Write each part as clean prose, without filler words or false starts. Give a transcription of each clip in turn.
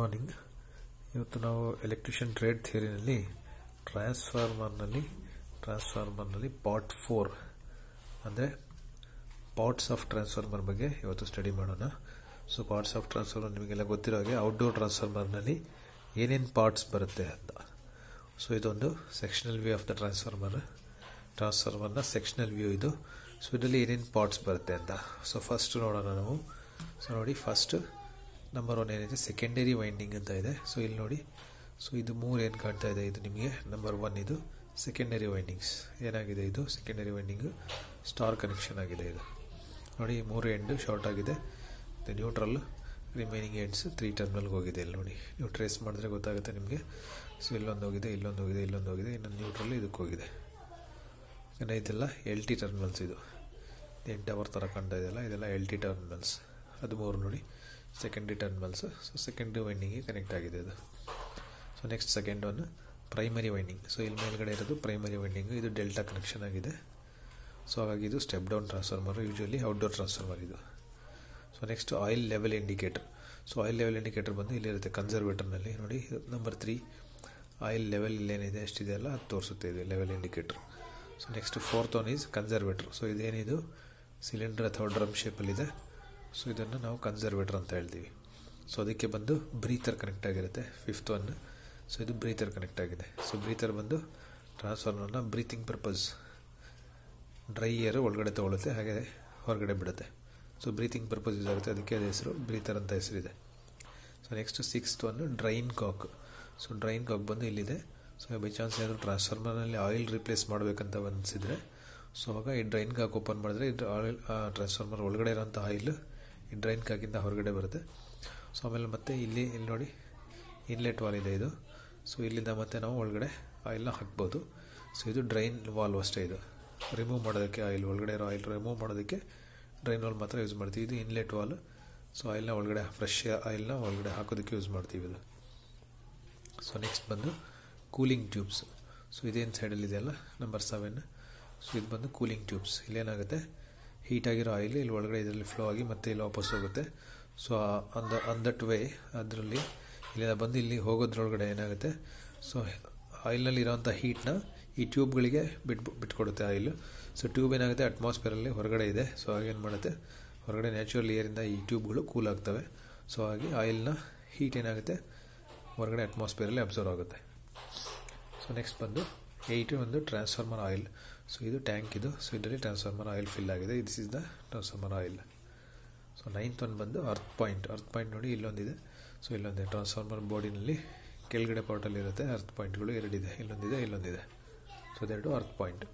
Morning. ಇವತ್ತು ನಾವು electrician trade ಥಿಯರಿನಲ್ಲಿ ಟ್ರಾನ್ಸ್ಫಾರ್ಮರ್ನಲ್ಲಿ part 4 ಅಂದರೆ ಪಾರ್ಟ್ಸ್ ಆಫ್ ಟ್ರಾನ್ಸ್ಫಾರ್ಮರ್ ಬಗ್ಗೆ ಇವತ್ತು ಸ್ಟಡಿ ಮಾಡೋಣ. ಸೊ ಪಾರ್ಟ್ಸ್ ಆಫ್ ಟ್ರಾನ್ಸ್ಫಾರ್ಮರ್ ನಿಮಗೆಲ್ಲ ಗೊತ್ತಿರೋ ಹಾಗೆ ಔಟ್ಡೋರ್ ಟ್ರಾನ್ಸ್ಫಾರ್ಮರ್ನಲ್ಲಿ ಏನೇನು ಪಾರ್ಟ್ಸ್ ಬರುತ್ತೆ ಅಂತ. ಸೊ ಇದೊಂದು ಸೆಕ್ಷನಲ್ ವ್ಯೂ ಆಫ್ ದ ಟ್ರಾನ್ಸ್ಫಾರ್ಮರ್ನ ಸೆಕ್ಷನಲ್ ವ್ಯೂ ಇದು. ಸೊ ಇದರಲ್ಲಿ ಏನೇನು ಪಾರ್ಟ್ಸ್ ಬರುತ್ತೆ ಅಂತ. ಸೊ ಫಸ್ಟ್ ನೋಡೋಣ ನಾವು. ಸೊ ನೋಡಿ, ಫಸ್ಟ್ ನಂಬರ್ 1 ಏನಿದೆ ಸೆಕೆಂಡರಿ ವೈಂಡಿಂಗ್ ಅಂತ ಇದೆ. ಸೊ ಇಲ್ಲಿ ನೋಡಿ, ಸೊ ಇದು 3 ಏನು ಕಾಣ್ತಾ ಇದೆ, ಇದು ನಿಮಗೆ ನಂಬರ್ 1 ಇದು ಸೆಕೆಂಡರಿ ವೈಂಡಿಂಗ್ಸ್. ಏನಾಗಿದೆ ಇದು ಸೆಕೆಂಡರಿ ವೈಂಡಿಂಗು ಸ್ಟಾರ್ ಕನೆಕ್ಷನ್ ಆಗಿದೆ. ಇದು ನೋಡಿ 3 ಎಂಡ್ ಶಾರ್ಟ್ ಆಗಿದೆ, ನ್ಯೂಟ್ರಲ್ ರಿಮೈನಿಂಗ್ ಎಂಡ್ಸ್ 3 ಟರ್ಮಿನಲ್ಗೆ ಹೋಗಿದೆ. ಇಲ್ಲಿ ನೋಡಿ, ನೀವು ಟ್ರೇಸ್ ಮಾಡಿದ್ರೆ ಗೊತ್ತಾಗುತ್ತೆ ನಿಮಗೆ. ಸೊ ಇಲ್ಲೊಂದು ಹೋಗಿದೆ, ಇಲ್ಲೊಂದು ಹೋಗಿದೆ, ಇಲ್ಲೊಂದು ಹೋಗಿದೆ, ಇನ್ನೊಂದು ನ್ಯೂಟ್ರಲ್ ಇದಕ್ಕೆ ಹೋಗಿದೆ. ಯಾಕಂದರೆ ಇದೆಲ್ಲ LT ಟರ್ಮಿನಲ್ಸ್. ಇದು ಏನು ಟವರ್ ಥರ ಕಾಣ್ತಾ ಇದೆಯಲ್ಲ, ಇದೆಲ್ಲ LT ಟರ್ಮಿನಲ್ಸ್. ಅದು 3 ನೋಡಿ ಸೆಕೆಂಡ್ರಿ ಟರ್ಮಿನಲ್ಸ್. ಸೊ ಸೆಕೆಂಡ್ರಿ ವೈಂಡಿಂಗಿಗೆ ಕನೆಕ್ಟ್ ಆಗಿದೆ ಇದು. So next second one primary winding. So ಇಲ್ಲಿ ಮೇಲ್ಗಡೆ ಇರೋದು ಪ್ರೈಮರಿ ವೈಂಡಿಂಗು, ಇದು ಡೆಲ್ಟಾ ಕನೆಕ್ಷನ್ ಆಗಿದೆ. ಸೊ ಹಾಗಾಗಿ ಇದು step down transformer, usually outdoor transformer ಇದು. So next oil level indicator. So oil level indicator ಬಂದು ಇಲ್ಲಿರುತ್ತೆ ಕನ್ಸರ್ವೇಟರ್ನಲ್ಲಿ. ನೋಡಿ ನಂಬರ್ 3 ಆಯಿಲ್ ಲೆವೆಲ್ ಇಲ್ಲೇನಿದೆ ಎಷ್ಟಿದೆ ಅಲ್ಲ ಅದು ತೋರಿಸುತ್ತೆ ಇದು level indicator. So next 4th one is conservator. So ಇದೇನಿದು ಸಿಲಿಂಡರ್ ಅಥವಾ ಡ್ರಮ್ ಶೇಪಲ್ಲಿದೆ. ಸೊ ಇದನ್ನು ನಾವು ಕನ್ಸರ್ವೇಟರ್ ಅಂತ ಹೇಳ್ತೀವಿ. ಸೊ ಅದಕ್ಕೆ ಬಂದು ಬ್ರೀತರ್ ಕನೆಕ್ಟ್ ಆಗಿರುತ್ತೆ 5th ಒನ್. ಸೊ ಇದು ಬ್ರೀತರ್ ಕನೆಕ್ಟ್ ಆಗಿದೆ. ಸೊ ಬ್ರೀತರ್ ಬಂದು ಟ್ರಾನ್ಸ್ಫಾರ್ಮರ್ನ ಬ್ರೀತಿಂಗ್ ಪರ್ಪಸ್, ಡ್ರೈ ಏರ್ ಒಳಗಡೆ ತೊಗೊಳುತ್ತೆ, ಹಾಗೆ ಹೊರಗಡೆ ಬಿಡುತ್ತೆ. ಸೊ ಬ್ರೀತಿಂಗ್ ಪರ್ಪಸ್ ಯೂಸ್ ಆಗುತ್ತೆ, ಅದಕ್ಕೆ ಅದೇ ಹೆಸರು ಬ್ರೀತರ್ ಅಂತ ಹೆಸರಿದೆ. So next 6th one drain cock. So drain cock ಬಂದು ಇಲ್ಲಿದೆ. ಸೊ ಬೈ ಚಾನ್ಸ್ ಏನಾದರೂ ಟ್ರಾನ್ಸ್ಫಾರ್ಮರ್ನಲ್ಲಿ ಆಯಿಲ್ ರಿಪ್ಲೇಸ್ ಮಾಡಬೇಕಂತ ಅನಿಸಿದರೆ, ಸೊ ಆಗ ಈ ಡ್ರೈನ್ ಕಾಕ್ ಓಪನ್ ಮಾಡಿದ್ರೆ ಇದು ಆಯಿಲ್ ಟ್ರಾನ್ಸ್ಫಾರ್ಮರ್ ಒಳಗಡೆ ಇರೋಂಥ ಆಯಿಲ್ ಈ ಡ್ರೈನ್ ಕಾಕಿಂದ ಹೊರಗಡೆ ಬರುತ್ತೆ. ಸೊ ಆಮೇಲೆ ಮತ್ತೆ ಇಲ್ಲಿ ನೋಡಿ ಇನ್ಲೆಟ್ ವಾಲ್ ಇದೆ ಇದು. ಸೊ ಇಲ್ಲಿಂದ ಮತ್ತೆ ನಾವು ಒಳಗಡೆ ಆಯಿಲ್ನ ಹಾಕ್ಬೋದು. ಸೊ ಇದು ಡ್ರೈನ್ ವಾಲ್ವ್ ಅಷ್ಟೇ. ಇದು ರಿಮೂವ್ ಮಾಡೋದಕ್ಕೆ, ಆಯಿಲ್ ಒಳಗಡೆ ಇರೋ ಆಯಿಲ್ ರಿಮೂವ್ ಮಾಡೋದಕ್ಕೆ ಡ್ರೈನ್ ವಾಲ್ ಮಾತ್ರ ಯೂಸ್ ಮಾಡ್ತೀವಿ. ಇದು ಇನ್ಲೆಟ್ ವಾಲ್. ಸೊ ಆಯಿಲ್ನ ಒಳಗಡೆ, ಫ್ರೆಶ್ ಆಯಿಲ್ನ ಒಳಗಡೆ ಹಾಕೋದಕ್ಕೆ ಯೂಸ್ ಮಾಡ್ತೀವಿ ಇದು. ಸೊ ನೆಕ್ಸ್ಟ್ ಬಂದು ಕೂಲಿಂಗ್ ಟ್ಯೂಬ್ಸ್. ಸೊ ಇದೇನು ಸೈಡಲ್ಲಿ ಇದೆಯಲ್ಲ ನಂಬರ್ 7. ಸೊ ಇದು ಬಂದು ಕೂಲಿಂಗ್ ಟ್ಯೂಬ್ಸ್. ಇಲ್ಲೇನಾಗುತ್ತೆ, ಹೀಟಾಗಿರೋ ಆಯಿಲ್ ಇಲ್ಲಿ ಒಳಗಡೆ ಇದರಲ್ಲಿ ಫ್ಲೋ ಆಗಿ ಮತ್ತೆ ಇಲ್ಲಿ ವಾಪಸ್ ಹೋಗುತ್ತೆ. ಸೊ ಆನ್ ದಟ್ ವೇ ಅದರಲ್ಲಿ ಇಲ್ಲಿಂದ ಬಂದು ಇಲ್ಲಿ ಹೋಗೋದ್ರೊಳಗಡೆ ಏನಾಗುತ್ತೆ, ಸೊ ಆಯಿಲ್ನಲ್ಲಿ ಇರೋಂಥ ಹೀಟ್ನ ಈ ಟ್ಯೂಬ್ಗಳಿಗೆ ಬಿಟ್ಕೊಡುತ್ತೆ ಆಯಿಲ್. ಸೊ ಟ್ಯೂಬ್ ಏನಾಗುತ್ತೆ ಅಟ್ಮಾಸ್ಫಿಯರಲ್ಲಿ ಹೊರಗಡೆ ಇದೆ. ಸೊ ಹಾಗೇನು ಮಾಡುತ್ತೆ, ಹೊರಗಡೆ ನ್ಯಾಚುರಲ್ ಏರಿಂದ ಈ ಟ್ಯೂಬ್ಗಳು ಕೂಲ್ ಆಗ್ತವೆ. ಸೊ ಹಾಗೆ ಆಯಿಲ್ನ ಹೀಟ್ ಏನಾಗುತ್ತೆ ಹೊರಗಡೆ ಅಟ್ಮಾಸ್ಫಿಯರಲ್ಲಿ ಅಬ್ಸರ್ವ್ ಆಗುತ್ತೆ. ಸೊ ನೆಕ್ಸ್ಟ್ ಬಂದು 8 ಒಂದು ಟ್ರಾನ್ಸ್ಫಾರ್ಮರ್ ಆಯಿಲ್. ಸೊ ಇದು ಟ್ಯಾಂಕ್ ಇದು. ಸೊ ಇದರಲ್ಲಿ ಟ್ರಾನ್ಸ್ಫಾರ್ಮರ್ ಆಯಿಲ್ ಫಿಲ್ ಆಗಿದೆ. This is the transformer oil. So 9th one ಬಂದು ಅರ್ತ್ ಪಾಯಿಂಟ್. ಅರ್ತ್ ಪಾಯಿಂಟ್ ನೋಡಿ ಇಲ್ಲೊಂದಿದೆ. ಸೊ ಇಲ್ಲೊಂದಿದೆ ಟ್ರಾನ್ಸ್ಫಾರ್ಮರ್ ಬಾಡಿನಲ್ಲಿ ಕೆಳಗಡೆ ಪಾರ್ಟಲ್ಲಿ ಇರುತ್ತೆ ಅರ್ತ್ ಪಾಯಿಂಟ್ಗಳು 2 ಇದೆ. ಇಲ್ಲೊಂದಿದೆ, ಇಲ್ಲೊಂದಿದೆ. ಸೊ ಅದೆರಡು earth point.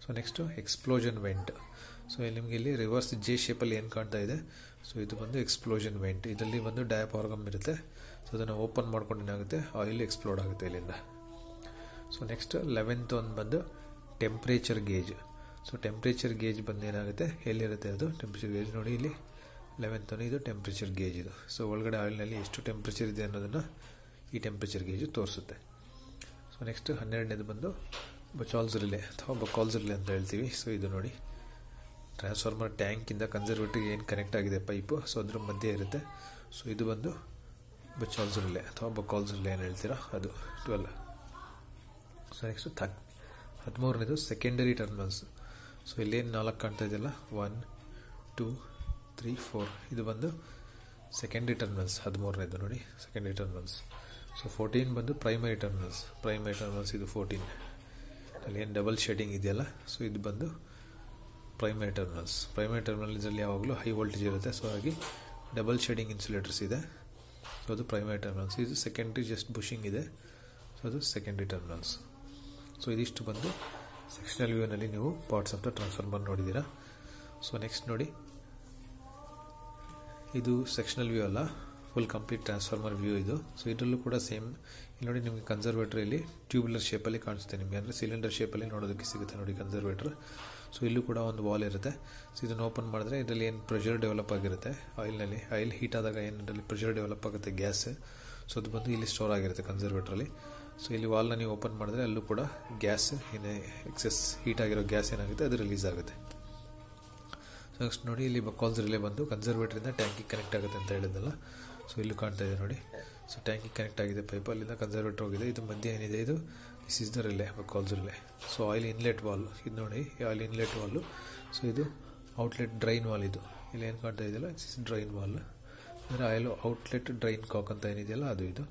So next explosion vent. So ನಿಮಗೆ ಇಲ್ಲಿ ರಿವರ್ಸ್ ಜೆ ಶೇಪಲ್ಲಿ ಏನು ಕಾಣ್ತಾ ಇದೆ, ಸೊ ಇದು ಬಂದು ಎಕ್ಸ್ಪ್ಲೋಷನ್ ವೆಂಟ್. ಇದರಲ್ಲಿ ಬಂದು ಡಯಾಫ್ರಾಗಮ್ ಇರುತ್ತೆ. ಸೊ ಅದನ್ನು ಓಪನ್ ಮಾಡ್ಕೊಂಡು ಏನಾಗುತ್ತೆ, ಆಯಿಲ್ ಎಕ್ಸ್ಪ್ಲೋಡ್ ಆಗುತ್ತೆ ಇಲ್ಲಿಂದ. ಸೊ ನೆಕ್ಸ್ಟ್ 11th ಒನ್ ಬಂದು temperature gauge. So temperature gauge ಬಂದು ಏನಾಗುತ್ತೆ, ಎಲ್ಲಿರುತ್ತೆ ಅದು ಟೆಂಪ್ರೇಚರ್ ಗೇಜ್. ನೋಡಿ ಇಲ್ಲಿ 11th ಒನ್ ಇದು ಟೆಂಪ್ರೇಚರ್ ಗೇಜ್ ಇದು. ಸೊ ಒಳಗಡೆ ಆಯಿಲ್ನಲ್ಲಿ ಎಷ್ಟು ಟೆಂಪ್ರೇಚರ್ ಇದೆ ಅನ್ನೋದನ್ನು ಈ ಟೆಂಪ್ರೇಚರ್ ಗೇಜು ತೋರಿಸುತ್ತೆ. ಸೊ ನೆಕ್ಸ್ಟ್ 12ನೇದು ಬಂದು ಬಚಾಲ್ಸ್ ರಿಲೇ ಅಥವಾ ಬಕಾಲ್ಸ್ ರಿಲೇ ಅಂತ ಹೇಳ್ತೀವಿ. ಸೊ ಇದು ನೋಡಿ ಟ್ರಾನ್ಸ್ಫಾರ್ಮರ್ ಟ್ಯಾಂಕಿಂದ ಕನ್ಸರ್ವೇಟರ್ಗೆ ಏನು ಕನೆಕ್ಟ್ ಆಗಿದೆ ಪೈಪು, ಸೊ ಅದ್ರ ಮಧ್ಯೆ ಇರುತ್ತೆ. ಸೊ ಇದು ಬಂದು ಬಚಾಲ್ಸ್ ರಿಲೇ ಅಥವಾ ಬಕಾಲ್ಸ್ ರಿಲೇ ಏನು ಹೇಳ್ತೀರಾ ಅದು 12. ಸೊ ನೆಕ್ಸ್ಟ್ 13ನೇದು ಸೆಕೆಂಡರಿ ಟರ್ಮಿನಲ್ಸ್. ಸೊ ಇಲ್ಲೇನು 4 ಕಾಣ್ತಾ ಇದೆಯಲ್ಲ 1 2 3 4 ಇದು ಬಂದು ಸೆಕೆಂಡರಿ ಟರ್ಮಿನಲ್ಸ್. 13ನೇದು ನೋಡಿ ಸೆಕೆಂಡರಿ ಟರ್ಮಿನಲ್ಸ್. ಸೊ 14 ಬಂದು ಪ್ರೈಮರಿ ಟರ್ಮಿನಲ್ಸ್. ಪ್ರೈಮರಿ ಟರ್ಮಿನಲ್ಸ್ ಇದು 14. ಅಲ್ಲಿ ಏನು ಡಬಲ್ ಶೇಡಿಂಗ್ ಇದೆಯಲ್ಲ, ಸೊ ಇದು ಬಂದು ಪ್ರೈಮರಿ ಟರ್ಮಿನಲ್ಸ್. ಪ್ರೈಮರಿ ಟರ್ಮಿನಲ್ಸಲ್ಲಿ ಯಾವಾಗಲೂ ಹೈ ವೋಲ್ಟೇಜ್ ಇರುತ್ತೆ. ಸೊ ಹಾಗೆ ಡಬಲ್ ಶೇಡಿಂಗ್ ಇನ್ಸುಲೇಟರ್ಸ್ ಇದೆ. ಸೊ ಅದು ಪ್ರೈಮರಿ ಟರ್ಮಿನಲ್ಸ್. ಇದು ಸೆಕೆಂಡ್ರಿ ಜಸ್ಟ್ ಬುಷಿಂಗ್ ಇದೆ. ಸೊ ಅದು ಸೆಕೆಂಡ್ರಿ ಟರ್ಮಿನಲ್ಸ್. ಸೊ ಇದಿಷ್ಟು ಬಂದು ಸೆಕ್ಷನಲ್ ವ್ಯೂನಲ್ಲಿ ನೀವು ಪಾರ್ಟ್ಸ್ ಆಫ್ ದ ಟ್ರಾನ್ಸ್ಫಾರ್ಮರ್ ನೋಡಿದ್ದೀರಾ. ಸೊ ನೆಕ್ಸ್ಟ್ ನೋಡಿ, ಇದು ಸೆಕ್ಷನಲ್ ವ್ಯೂ ಅಲ್ಲ, ಫುಲ್ ಕಂಪ್ಲೀಟ್ ಟ್ರಾನ್ಸ್ಫಾರ್ಮರ್ ವ್ಯೂ ಇದು. ಸೊ ಇದರಲ್ಲೂ ಕೂಡ ಸೇಮ್ ಇಲ್ಲಿ ನೋಡಿ, ನಿಮಗೆ ಕನ್ಸರ್ವೇಟರ್ ಇಲ್ಲಿ ಟ್ಯೂಬ್ಯುಲರ್ ಶೇಪಲ್ಲಿ ಕಾಣಿಸುತ್ತೆ ನಿಮಗೆ, ಅಂದರೆ ಸಿಲಿಂಡರ್ ಶೇಪಲ್ಲಿ ನೋಡೋದಕ್ಕೆ ಸಿಗುತ್ತೆ ನೋಡಿ ಕನ್ಸರ್ವೇಟರ್. ಸೊ ಇಲ್ಲೂ ಕೂಡ ಒಂದು ವಾಲ್ ಇರುತ್ತೆ. ಸೊ ಇದನ್ನು ಓಪನ್ ಮಾಡಿದ್ರೆ ಇದರಲ್ಲಿ ಏನು ಪ್ರೆಷರ್ ಡೆವಲಪ್ ಆಗಿರುತ್ತೆ ಆಯಿಲ್ನಲ್ಲಿ, ಆಯಿಲ್ ಹೀಟ್ ಆದಾಗ ಏನು ಇದರಲ್ಲಿ ಪ್ರೆಷರ್ ಡೆವಲಪ್ ಆಗುತ್ತೆ ಗ್ಯಾಸ್. ಸೊ ಅದು ಬಂದು ಇಲ್ಲಿ ಸ್ಟೋರ್ ಆಗಿರುತ್ತೆ ಕನ್ಸರ್ವೇಟ್ರಲ್ಲಿ. ಸೊ ಇಲ್ಲಿ ವಾಲ್ನ ನೀವು ಓಪನ್ ಮಾಡಿದ್ರೆ ಅಲ್ಲೂ ಕೂಡ ಗ್ಯಾಸ್ ಏನೇ ಎಕ್ಸೆಸ್ ಹೀಟ್ ಆಗಿರೋ ಗ್ಯಾಸ್ ಏನಾಗುತ್ತೆ ಅದು ರಿಲೀಸ್ ಆಗುತ್ತೆ. ಸೊ ನೆಕ್ಸ್ಟ್ ನೋಡಿ, ಇಲ್ಲಿ ಬಕಾಲ್ಸ್ ರಿಲೇ ಬಂದು ಕನ್ಸರ್ವೇಟರಿಂದ ಟ್ಯಾಂಕಿಗೆ ಕನೆಕ್ಟ್ ಆಗುತ್ತೆ ಅಂತ ಹೇಳಿದ್ನಲ್ಲ. ಸೊ ಇಲ್ಲೂ ಕಾಣ್ತಾ ಇದೆ ನೋಡಿ. ಸೊ ಟ್ಯಾಂಕಿಗೆ ಕನೆಕ್ಟ್ ಆಗಿದೆ ಪೈಪ್, ಅಲ್ಲಿಂದ ಕನ್ಸರ್ವೇಟರ್ ಹೋಗಿದೆ. ಇದು ಮಧ್ಯೆ ಏನಿದೆ ಇದು this is the relay, calls relay. So oil inlet wall ಇದು ನೋಡಿ, ಆಯಿಲ್ ಇನ್ಲೆಟ್ ವಾಲು. ಸೊ ಇದು ಔಟ್ಲೆಟ್ ಡ್ರೈನ್ ವಾಲ್. ಇದು ಇಲ್ಲಿ ಏನು ಕಾಣ್ತಾ ಇದೆಯಲ್ಲ ದಿಸ್ ಇಸ್ ಡ್ರೈನ್ ವಾಲ್, ಅಂದರೆ ಆಯಿಲ್ ಔಟ್ಲೆಟ್ ಡ್ರೈನ್ ಕಾಕ್ ಅಂತ ಏನಿದೆಯಲ್ಲ ಅದು ಇದು.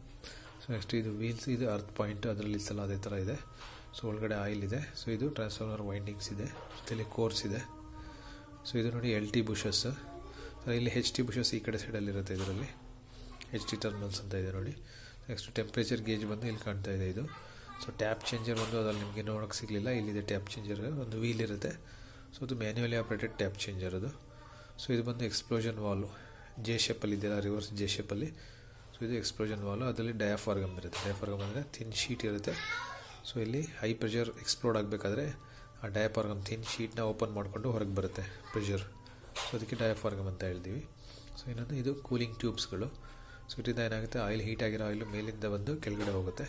ಸೊ ನೆಕ್ಸ್ಟ್ ಇದು ವೀಲ್ಸ್, ಇದು ಅರ್ತ್ ಪಾಯಿಂಟ್ ಅದರಲ್ಲಿ ಸಲ ಅದೇ ಥರ ಇದೆ. ಸೊ ಒಳಗಡೆ ಆಯಿಲ್ ಇದೆ. ಸೊ ಇದು ಟ್ರಾನ್ಸ್ಫಾರ್ಮರ್ ವೈಂಡಿಂಗ್ಸ್ ಇದೆ, ಜೊತೆಲಿ ಕೋರ್ಸ್ ಇದೆ. ಸೊ ಇದು ನೋಡಿ LT ಬುಷಸ್. ಇಲ್ಲಿ HT ಬುಷಸ್ ಈ ಕಡೆ ಸೈಡಲ್ಲಿ ಇರುತ್ತೆ, ಇದರಲ್ಲಿ HT ಟರ್ಮಿನಲ್ಸ್ ಅಂತ ಇದೆ ನೋಡಿ. ನೆಕ್ಸ್ಟ್ ಟೆಂಪ್ರೇಚರ್ ಗೇಜ್ ಬಂದು ಇಲ್ಲಿ ಕಾಣ್ತಾ ಇದೆ ಇದು. ಸೊ ಟ್ಯಾಪ್ ಚೇಂಜರ್ ಒಂದು ಅದ್ರಲ್ಲಿ ನಿಮಗೆ ನೋಡೋಕ್ಕೆ ಸಿಗಲಿಲ್ಲ, ಇಲ್ಲಿದೆ ಟ್ಯಾಪ್ ಚೇಂಜರ್, ಒಂದು ವೀಲ್ ಇರುತ್ತೆ. ಸೊ ಅದು ಮ್ಯಾನ್ಯುವಲಿ ಆಪ್ರೇಟೆಡ್ ಟ್ಯಾಪ್ ಚೇಂಜರ್ ಅದು. ಸೊ ಇದು ಬಂದು ಎಕ್ಸ್ಪ್ಲೋಷನ್ ವಾಲು, ಜೆ ಶೇಪಲ್ಲಿ ಇದೆಯಲ್ಲ, ರಿವರ್ಸ್ ಜೆ ಶೇಪಲ್ಲಿ. ಸೊ ಇದು ಎಕ್ಸ್ಪ್ಲೋಷನ್ ವಾಲು, ಅದರಲ್ಲಿ ಡಯಾಫಾರ್ಗಮ್ ಇರುತ್ತೆ. ಡಯಾಫಾರ್ಗಮ್ ಅಂದರೆ ಥಿನ್ ಶೀಟ್ ಇರುತ್ತೆ. ಸೊ ಇಲ್ಲಿ ಹೈ ಪ್ರೆಷರ್ ಎಕ್ಸ್ಪ್ಲೋಡ್ ಆಗಬೇಕಾದ್ರೆ ಆ ಡಯಾಫಾರ್ಗಮ್ ಥಿನ್ ಶೀಟ್ನ ಓಪನ್ ಮಾಡಿಕೊಂಡು ಹೊರಗೆ ಬರುತ್ತೆ ಪ್ರೆಷರ್. ಸೊ ಅದಕ್ಕೆ ಡಯಾಫಾರ್ಗಮ್ ಅಂತ ಹೇಳ್ತೀವಿ. ಸೊ ಇನ್ನೊಂದು ಇದು ಕೂಲಿಂಗ್ ಟ್ಯೂಬ್ಸ್ಗಳು. ಸೊ ಇದರಿಂದ ಏನಾಗುತ್ತೆ, ಆಯಿಲ್ ಹೀಟ್ ಆಗಿರೋ ಆಯಿಲು ಮೇಲಿಂದ ಬಂದು ಕೆಳಗಡೆ ಹೋಗುತ್ತೆ.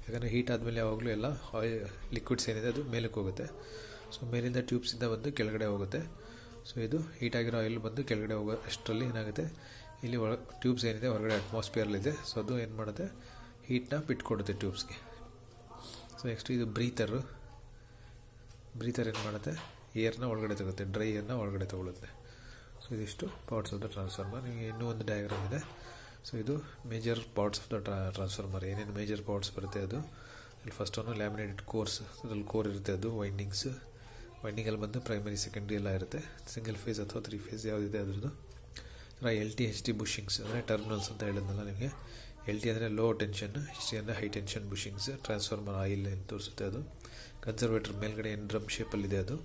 ಯಾಕಂದರೆ ಹೀಟ್ ಆದಮೇಲೆ ಯಾವಾಗಲೂ ಎಲ್ಲ ಆಯಿಲ್ ಲಿಕ್ವಿಡ್ಸ್ ಏನಿದೆ ಅದು ಮೇಲಕ್ಕೆ ಹೋಗುತ್ತೆ. ಸೊ ಮೇಲಿಂದ ಟ್ಯೂಬ್ಸಿಂದ ಬಂದು ಕೆಳಗಡೆ ಹೋಗುತ್ತೆ. ಸೊ ಇದು ಹೀಟ್ ಆಗಿರೋ ಆಯಿಲ್ ಬಂದು ಕೆಳಗಡೆ ಹೋಗೋ ಅಷ್ಟರಲ್ಲಿ ಏನಾಗುತ್ತೆ, ಇಲ್ಲಿ ಟ್ಯೂಬ್ಸ್ ಏನಿದೆ ಹೊರಗಡೆ ಅಟ್ಮಾಸ್ಫಿಯರ್ಲಿದೆ. ಸೊ ಅದು ಏನು ಮಾಡುತ್ತೆ, ಹೀಟ್ನ ಬಿಟ್ಕೊಡುತ್ತೆ ಟ್ಯೂಬ್ಸ್ಗೆ. ಸೊ ನೆಕ್ಸ್ಟ್ ಇದು ಬ್ರೀತರ್ ಏನು ಮಾಡುತ್ತೆ, ಏರ್ನ ಒಳಗಡೆ ತಗುತ್ತೆ, ಡ್ರೈ ಏರ್ನ ಒಳಗಡೆ ತಗೊಳುತ್ತೆ. ಸೊ ಇದಿಷ್ಟು ಪಾರ್ಟ್ಸ್ ಆಫ್ ದ ಟ್ರಾನ್ಸ್ಫಾರ್ಮರ್. ನಿಮಗೆ ಇನ್ನೂ ಒಂದು ಡಯಾಗ್ರಾಮ್ ಇದೆ. ಸೊ ಇದು major parts of the transformer, ಏನೇನು ಮೇಜರ್ ಪಾರ್ಟ್ಸ್ ಬರುತ್ತೆ ಅದು. ಇಲ್ಲಿ ಫಸ್ಟ್ ಒಂದು ಲ್ಯಾಮಿನೇಟೆಡ್ ಕೋರ್ಸ್, ಅದರಲ್ಲಿ ಕೋರ್ ಇರುತ್ತೆ, ಅದು ವೈಂಡಿಂಗಲ್ಲಿ ಬಂದು ಪ್ರೈಮರಿ ಸೆಕೆಂಡ್ರಿ ಎಲ್ಲ ಇರುತ್ತೆ. ಸಿಂಗಲ್ ಫೇಸ್ ಅಥವಾ 3 ಫೇಸ್ ಯಾವುದಿದೆ ಅದರದ್ದು. LT HT ಬುಷಿಂಗ್ಸ್ ಅಂದರೆ ಟರ್ಮಿನಲ್ಸ್ ಅಂತ ಹೇಳಿದ್ನಲ್ಲ ನಿಮಗೆ. LT ಅಂದರೆ ಲೋ ಟೆನ್ಷನ್, HT ಅಂದರೆ high tension bushings. Transformer oil ಏನು ತೋರಿಸುತ್ತೆ ಅದು. ಕನ್ಸರ್ವೇಟರ್ ಮೇಲ್ಗಡೆ ಏನು ಡ್ರಮ್ ಶೇಪಲ್ಲಿದೆ ಅದು.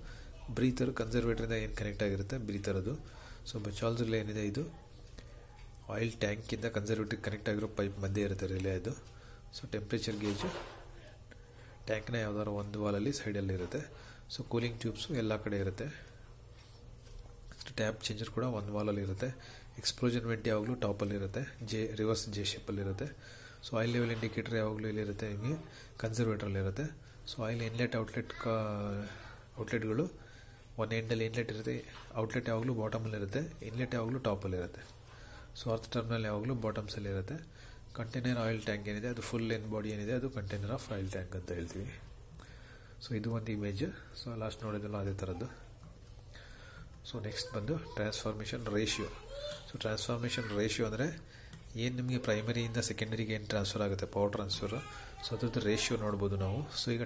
ಬ್ರೀತರ್ ಕನ್ಸರ್ವೇಟರಿಂದ ಏನು ಕನೆಕ್ಟ್ ಆಗಿರುತ್ತೆ ಬ್ರೀತರ್ ಅದು. ಸೊ ಬಚಾಲ್ಸ್ ರಿಲೇ ಏನಿದೆ ಇದು ಆಯಿಲ್ ಟ್ಯಾಂಕಿಂದ ಕನ್ಸರ್ವೇಟರ್ ಕನೆಕ್ಟ್ ಆಗಿರೋ ಪೈಪ್ ಮಧ್ಯೆ ಇರುತ್ತೆ ರಿಲೇ ಅದು. ಸೊ ಟೆಂಪ್ರೇಚರ್ ಗೇಜು ಟ್ಯಾಂಕ್ನ ಯಾವ್ದಾದ್ರು ಒಂದು ವಾಲಲ್ಲಿ ಸೈಡಲ್ಲಿ ಇರುತ್ತೆ. ಸೊ ಕೂಲಿಂಗ್ ಟ್ಯೂಬ್ಸು ಎಲ್ಲ ಕಡೆ ಇರುತ್ತೆ. ಟ್ಯಾಪ್ ಚೇಂಜರ್ ಕೂಡ ಒಂದು ವಾಲಲ್ಲಿ ಇರುತ್ತೆ. ಎಕ್ಸ್ಪ್ಲೋಷನ್ ವೆಂಟ್ ಯಾವಾಗಲೂ ಟಾಪಲ್ಲಿ ಇರುತ್ತೆ, ರಿವರ್ಸ್ ಜೆ ಶೇಪಲ್ಲಿ ಇರುತ್ತೆ. ಸೊ ಆಯಿಲ್ ಲೆವೆಲ್ ಇಂಡಿಕೇಟರ್ ಯಾವಾಗಲೂ ಇಲ್ಲಿರುತ್ತೆ, ನಿಮಗೆ ಕನ್ಸರ್ವೇಟರಲ್ಲಿ ಇರುತ್ತೆ. ಸೊ ಆಯಿಲ್ ಇನ್ಲೆಟ್ ಔಟ್ಲೆಟ್ಗಳು ಒಂದು ಎಂಡಲ್ಲಿ ಇನ್ಲೆಟ್ ಇರುತ್ತೆ, ಔಟ್ಲೆಟ್ ಯಾವಾಗಲೂ ಬಾಟಮಲ್ಲಿ ಇರುತ್ತೆ, ಇನ್ಲೆಟ್ ಯಾವಾಗಲೂ ಟಾಪಲ್ಲಿ ಇರುತ್ತೆ. ಸೊ ಅರ್ತ್ ಟರ್ಮಿನಲ್ ಯಾವಾಗಲೂ ಬಾಟಮ್ಸಲ್ಲಿ ಇರುತ್ತೆ. ಕಂಟೈನರ್ ಆಯಿಲ್ ಟ್ಯಾಂಕ್ ಏನಿದೆ ಅದು ಫುಲ್ ಎನ್ ಬಾಡಿ ಏನಿದೆ ಅದು ಕಂಟೈನರ್ ಆಫ್ ಆಯಿಲ್ ಟ್ಯಾಂಕ್ ಅಂತ ಹೇಳ್ತೀವಿ. ಸೊ ಇದು ಒಂದು ಇಮೇಜ್. ಸೊ ಲಾಸ್ಟ್ ನೋಡಿದಲ್ಲ ಅದೇ ಥರದ್ದು. ಸೊ ನೆಕ್ಸ್ಟ್ ಬಂದು transformation ratio. So transformation ratio ಅಂದರೆ ಏನು ನಿಮಗೆ ಪ್ರೈಮರಿಯಿಂದ ಸೆಕೆಂಡರಿಗೆ ಏನು ಟ್ರಾನ್ಸ್ಫರ್ ಆಗುತ್ತೆ ಪವರ್ ಟ್ರಾನ್ಸ್ಫರ್. ಸೊ ಅದ್ರದ್ದು ರೇಷಿಯೋ ನೋಡ್ಬೋದು ನಾವು. ಸೊ ಈಗ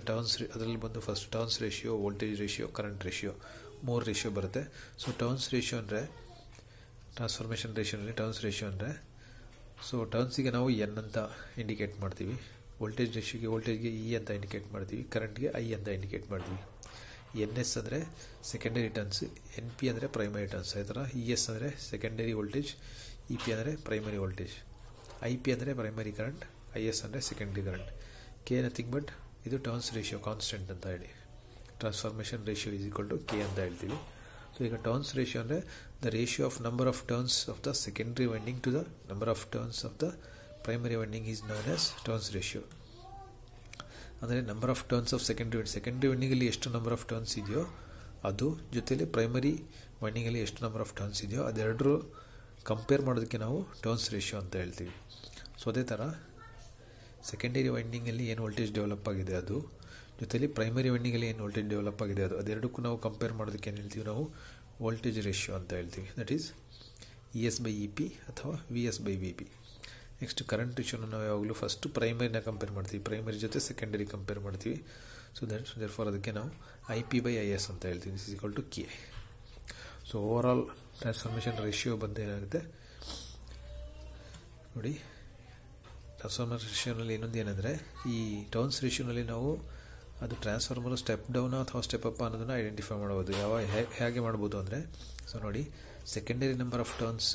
ಅದರಲ್ಲಿ ಬಂದು first turns ratio, voltage ratio, current ratio, 3 ratio ಬರುತ್ತೆ. ಸೊ ಟರ್ನ್ಸ್ ರೇಷಿಯೋ ಅಂದರೆ ಟ್ರಾನ್ಸ್ಫಾರ್ಮೇಷನ್ ರೇಷಿಯೋನಲ್ಲಿ ಟರ್ನ್ಸ್ ರೇಷಿಯೋ ಅಂದರೆ, ಸೊ ಟರ್ನ್ಸಿಗೆ ನಾವು N ಅಂತ ಇಂಡಿಕೇಟ್ ಮಾಡ್ತೀವಿ, ವೋಲ್ಟೇಜ್ ವೋಲ್ಟೇಜ್ಗೆ E ಅಂತ ಇಂಡಿಕೇಟ್ ಮಾಡ್ತೀವಿ, ಕರೆಂಟ್ಗೆ I ಅಂತ ಇಂಡಿಕೇಟ್ ಮಾಡ್ತೀವಿ. NS ಅಂದರೆ ಸೆಕೆಂಡರಿ ಟರ್ನ್ಸ್, NP ಅಂದರೆ ಪ್ರೈಮರಿ ಟರ್ನ್ಸ್. ಈ ಥರ ES ಅಂದರೆ ಸೆಕೆಂಡರಿ ವೋಲ್ಟೇಜ್, EP ಅಂದರೆ ಪ್ರೈಮರಿ ವೋಲ್ಟೇಜ್, IP ಅಂದರೆ ಪ್ರೈಮರಿ ಕರೆಂಟ್, IS ಅಂದರೆ secondary current. K nothing but ಇದು ಟರ್ನ್ಸ್ ರೇಷಿಯೋ ಕಾನ್ಸ್ಟೆಂಟ್ ಅಂತ ಹೇಳಿ. Transformation ratio is equal to K ಅಂತ ಹೇಳ್ತೀವಿ. ಸೊ ಈಗ ಟರ್ನ್ಸ್ ರೇಷಿಯೋ ಅಂದರೆ the ratio of number of turns of the secondary winding to the number of turns of the primary winding is known as turns ratio. ಅಂದರೆ number of turns of secondary ವೈಂಡಿಂಗಲ್ಲಿ ಎಷ್ಟು number of turns ಇದೆಯೋ ಅದು ಜೊತೆಲಿ primary ವೈಂಡಿಂಗಲ್ಲಿ ಎಷ್ಟು number of turns ಇದೆಯೋ ಅದೆರಡರೂ compare ಮಾಡೋದಕ್ಕೆ ನಾವು ಟರ್ನ್ಸ್ ರೇಷಿಯೋ ಅಂತ ಹೇಳ್ತೀವಿ. ಸೊ ಅದೇ ಥರ ಸೆಕೆಂಡರಿ ವೈಂಡಿಂಗಲ್ಲಿ ಏನು ವೋಲ್ಟೇಜ್ ಡೆವಲಪ್ ಆಗಿದೆ ಅದು ಜೊತೆಲಿ ಪ್ರೈಮರಿ ವೈಂಡಿಂಗಲ್ಲಿ ಏನು ವೋಲ್ಟೇಜ್ ಡೆವಲಪ್ ಆಗಿದೆ ಅದೆರಡಕ್ಕೂ ನಾವು ಕಂಪೇರ್ ಮಾಡೋದಕ್ಕೆ ಏನು ಹೇಳ್ತೀವಿ ನಾವು ವೋಲ್ಟೇಜ್ ರೇಷಿಯೋ ಅಂತ ಹೇಳ್ತೀವಿ. ದಟ್ ಈಸ್ ES/EP ಅಥವಾ VS/VP. ನೆಕ್ಸ್ಟ್ ಕರೆಂಟ್ ರೇಷಿಯೋನ ನಾವು ಯಾವಾಗಲೂ ಫಸ್ಟ್ ಪ್ರೈಮರಿನ ಕಂಪೇರ್ ಮಾಡ್ತೀವಿ, ಪ್ರೈಮರಿ ಜೊತೆ ಸೆಕೆಂಡರಿ ಕಂಪೇರ್ ಮಾಡ್ತೀವಿ. ಸೊ ದೇರ್ ಫಾರ್ ಅದಕ್ಕೆ ನಾವು IP/IS ಅಂತ ಹೇಳ್ತೀವಿ. This is equal to K. So overall transformation ratio ಬಂದು ಏನಾಗುತ್ತೆ ನೋಡಿ. ಟ್ರಾನ್ಸ್ಫಾರ್ಮರ್ ರೇಷಿಯೋನಲ್ಲಿ ಇನ್ನೊಂದು ಏನಂದರೆ ಈ ಟರ್ನ್ಸ್ ರೇಷಿಯೋನಲ್ಲಿ ನಾವು ಅದು ಟ್ರಾನ್ಸ್ಫಾರ್ಮರ್ ಸ್ಟೆಪ್ ಡೌನ್ ಅಥವಾ ಸ್ಟೆಪ್ ಅಪ್ ಅನ್ನೋದನ್ನು ಐಡೆಂಟಿಫೈ ಮಾಡ್ಬೋದು. ಹೇಗೆ ಮಾಡ್ಬೋದು ಅಂದರೆ, ಸೊ ನೋಡಿ, secondary number of turns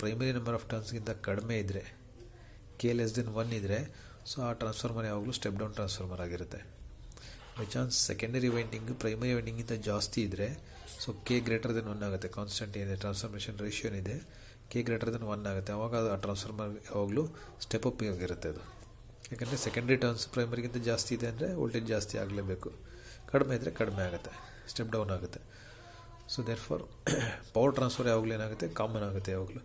primary number of ಟರ್ನ್ಸ್ಗಿಂತ ಕಡಿಮೆ ಇದ್ದರೆ, K 1 ಇದ್ದರೆ, ಸೊ ಆ ಟ್ರಾನ್ಸ್ಫಾರ್ಮರ್ ಯಾವಾಗಲೂ ಸ್ಟೆಪ್ ಡೌನ್ ಟ್ರಾನ್ಸ್ಫಾರ್ಮರ್ ಆಗಿರುತ್ತೆ. By chance secondary winding primary ವೈಂಡಿಂಗಿಂತ ಜಾಸ್ತಿ ಇದ್ದರೆ, ಸೊ K 1 ಆಗುತ್ತೆ. ಕಾನ್ಸ್ಟೆಂಟ್ ಏನಿದೆ ಟ್ರಾನ್ಸ್ಫಾರ್ಮೇಷನ್ ರೇಷಿಯೋ ಏನಿದೆ K>1 ಆಗುತ್ತೆ. ಆವಾಗ ಆ ಟ್ರಾನ್ಸ್ಫಾರ್ಮರ್ ಯಾವಾಗಲೂ ಸ್ಟೆಪ್ ಅಪ್ ಆಗಿರುತ್ತೆ ಅದು. ಯಾಕಂದರೆ ಸೆಕೆಂಡರಿ ಟರ್ನ್ಸ್ ಪ್ರೈಮರಿಗಿಂತ ಜಾಸ್ತಿ ಇದೆ ಅಂದರೆ ವೋಲ್ಟೇಜ್ ಜಾಸ್ತಿ ಆಗಲೇಬೇಕು, ಕಡಿಮೆ ಇದ್ದರೆ ಕಡಿಮೆ ಆಗುತ್ತೆ, ಸ್ಟೆಪ್ ಡೌನ್ ಆಗುತ್ತೆ. So therefore power transfer ಯಾವಾಗಲೂ ಏನಾಗುತ್ತೆ ಕಾಮನ್ ಆಗುತ್ತೆ ಯಾವಾಗಲೂ.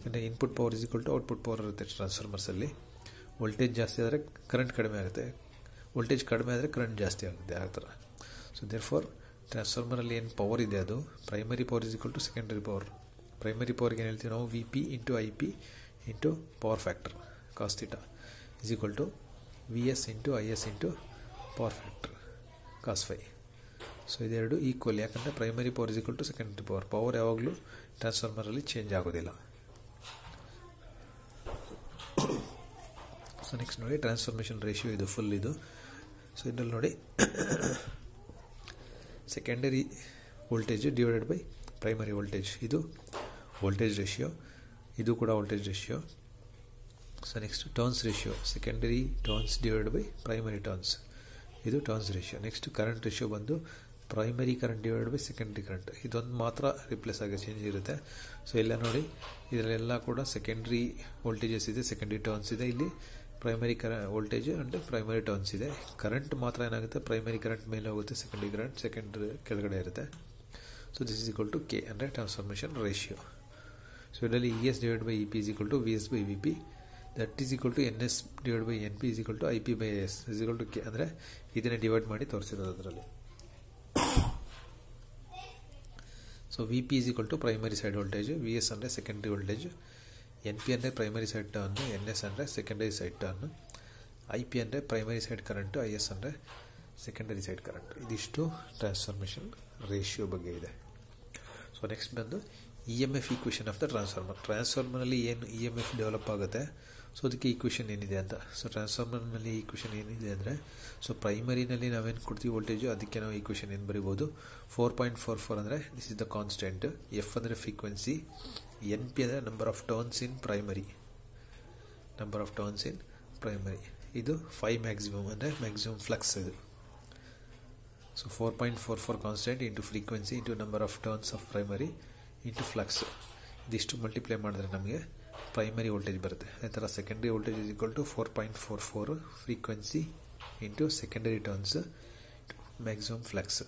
ಯಾಕಂದರೆ input power is equal to output power ಇರುತ್ತೆ ಟ್ರಾನ್ಸ್ಫಾರ್ಮರ್ಸಲ್ಲಿ. ವೋಲ್ಟೇಜ್ ಜಾಸ್ತಿ ಆದರೆ ಕರೆಂಟ್ ಕಡಿಮೆ ಆಗುತ್ತೆ, ವೋಲ್ಟೇಜ್ ಕಡಿಮೆ ಆದರೆ ಕರೆಂಟ್ ಜಾಸ್ತಿ ಆಗುತ್ತೆ, ಆ ಥರ. ಸೊ ದೇರ್ಫೋರ್ ಟ್ರಾನ್ಸ್ಫಾರ್ಮರಲ್ಲಿ ಏನು ಪವರ್ ಇದೆ ಅದು primary power is equal to secondary power. Primary ಪವರ್ಗೆ ಏನು ಹೇಳ್ತೀವಿ ನಾವು V P into I P into power factor cos theta is equal to V S into I S into power factor cos phi. So ಇದೆರಡು equal, ಯಾಕಂದರೆ primary power is equal to secondary power. Power ಯಾವಾಗಲೂ ಟ್ರಾನ್ಸ್ಫಾರ್ಮರಲ್ಲಿ change ಆಗೋದಿಲ್ಲ. So next ನೋಡಿ transformation ratio ಇದು full ಇದು. So ಇದರಲ್ಲಿ ನೋಡಿ secondary voltage divided by primary voltage, ಇದು ವೋಲ್ಟೇಜ್ ರೇಷಿಯೋ, ಇದು ಕೂಡ voltage ratio. So next turns ratio, secondary turns divided by primary turns, ಇದು turns ratio. Next current ratio ಬಂದು primary current divided by secondary current, ಇದೊಂದು ಮಾತ್ರ replace ಆಗಿ change ಇರುತ್ತೆ. So ಎಲ್ಲ ನೋಡಿ ಇದರಲ್ಲೆಲ್ಲ ಕೂಡ ಸೆಕೆಂಡ್ರಿ ವೋಲ್ಟೇಜಸ್ ಇದೆ, ಸೆಕೆಂಡರಿ ಟರ್ನ್ಸ್ ಇದೆ, ಇಲ್ಲಿ primary voltage and primary turns ಇದೆ. ಕರೆಂಟ್ ಮಾತ್ರ ಏನಾಗುತ್ತೆ ಪ್ರೈಮರಿ ಕರೆಂಟ್ ಮೇಲೆ ಹೋಗುತ್ತೆ, ಸೆಕೆಂಡರಿ ಕರೆಂಟ್ ಸೆಕೆಂಡರಿ ಕೆಳಗಡೆ ಇರುತ್ತೆ. So this is equal to K ಅಂದರೆ ಟ್ರಾನ್ಸ್ಫಾರ್ಮೇಷನ್ ರೇಷಿಯೋ. ಸೊ ಇದರಲ್ಲಿ E S divide by E P is equal to V S by V P, that is equal to N S divide by N P is equal to I P by S is equal to K. ಅಂದರೆ ಇದನ್ನೇ divide ಮಾಡಿ ತೋರಿಸಿರೋದು ಅದರಲ್ಲಿ. So V P is equal to primary side voltage, V S ಅಂದರೆ secondary voltage, N P ಅಂದರೆ primary side turn, N S ಅಂದರೆ secondary side turn, I P ಅಂದರೆ primary side current, I S ಅಂದರೆ secondary side current. ಇದಿಷ್ಟು transformation ratio ಬಗ್ಗೆ ಇದೆ. So next ಬಂದು E M F equation of the transformer. ಟ್ರಾನ್ಸ್ಫಾರ್ಮರಲ್ಲಿ ಏನು ಇ ಎಮ್ ಎಫ್ ಡೆವಲಪ್ ಆಗುತ್ತೆ, ಸೊ ಅದಕ್ಕೆ ಈಕ್ವೇಷನ್ ಏನಿದೆ ಅಂತ. ಸೊ ಟ್ರಾನ್ಸ್ಫಾರ್ಮರ್ನಲ್ಲಿ ಈಕ್ವೇಷನ್ ಏನಿದೆ ಅಂದರೆ, ಸೊ ಪ್ರೈಮರಿನಲ್ಲಿ ನಾವೇನು ಕೊಡ್ತೀವಿ ವೋಲ್ಟೇಜು, ಅದಕ್ಕೆ ನಾವು ಈಕ್ವೇಷನ್ ಏನು ಬರಿಬೋದು 4.44 ಅಂದರೆ this is the constant, F ಅಂದರೆ ಫ್ರೀಕ್ವೆನ್ಸಿ, ಎನ್ ಪಿ ಅಂದರೆ number of turns in primary, number of turns in primary, ಇದು 5 ಮ್ಯಾಕ್ಸಿಮಮ್ ಅಂದರೆ ಮ್ಯಾಕ್ಸಿಮಮ್ ಫ್ಲಕ್ಸ್ ಇದು. So 4.44 constant into frequency into number of turns of primary into flux, ಇದಿಷ್ಟು multiply ಮಾಡಿದ್ರೆ ನಮಗೆ primary voltage ಬರುತ್ತೆ. ಅದೇ ಥರ secondary voltage is equal to 4.44 frequency into secondary turns maximum flux.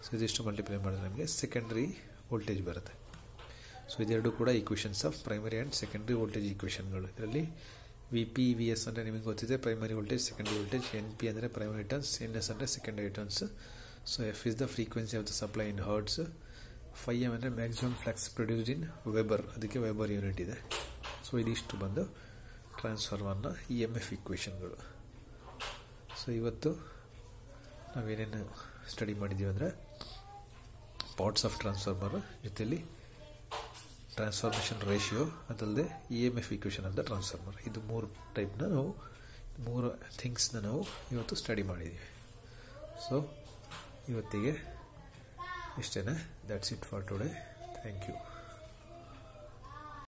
So ಇದಿಷ್ಟು ಮಲ್ಟಿಪ್ಲೈ ಮಾಡಿದ್ರೆ ನಮಗೆ ಸೆಕೆಂಡರಿ ವೋಲ್ಟೇಜ್ ಬರುತ್ತೆ. ಸೊ ಇದೆರಡು ಕೂಡ equations of primary and secondary voltage ಈಕ್ವೇಷನ್ಗಳು. ಇದರಲ್ಲಿ ವಿ ಪಿ ವಿ ಎಸ್ ಅಂದರೆ ನಿಮಗೆ ಗೊತ್ತಿದೆ primary voltage, secondary voltage, N P ಅಂದರೆ ಪ್ರೈಮರಿ ಟರ್ನ್ಸ್, ಎನ್ ಎಸ್ ಅಂದರೆ secondary turns. So F is the frequency of the supply in hertz, 5m ಅಂದರೆ maximum flux produced in weber, ಅದಕ್ಕೆ weber unit ಇದೆ. So ಇದಿಷ್ಟು ಬಂದು ಟ್ರಾನ್ಸ್ಫಾರ್ಮರ್ನ E M F ಈಕ್ವೇಷನ್ಗಳು. So ಇವತ್ತು ನಾವೇನೇನು ಸ್ಟಡಿ ಮಾಡಿದ್ದೀವಿ ಅಂದರೆ ಪಾರ್ಟ್ಸ್ ಆಫ್ ಟ್ರಾನ್ಸ್ಫಾರ್ಮರ್ ಜೊತೆಯಲ್ಲಿ ಟ್ರಾನ್ಸ್ಫಾರ್ಮೇಷನ್ ರೇಷಿಯೋ, ಅದಲ್ಲದೆ E M F equation of the transformer, ಇದು 3 ಟೈಪ್ನ ನಾವು 3 ಥಿಂಗ್ಸ್ನ ನಾವು ಇವತ್ತು ಸ್ಟಡಿ ಮಾಡಿದ್ದೀವಿ. ಸೊ ಇವತ್ತಿಗೆ ಇಷ್ಟೇ, that's it for today. Thank you.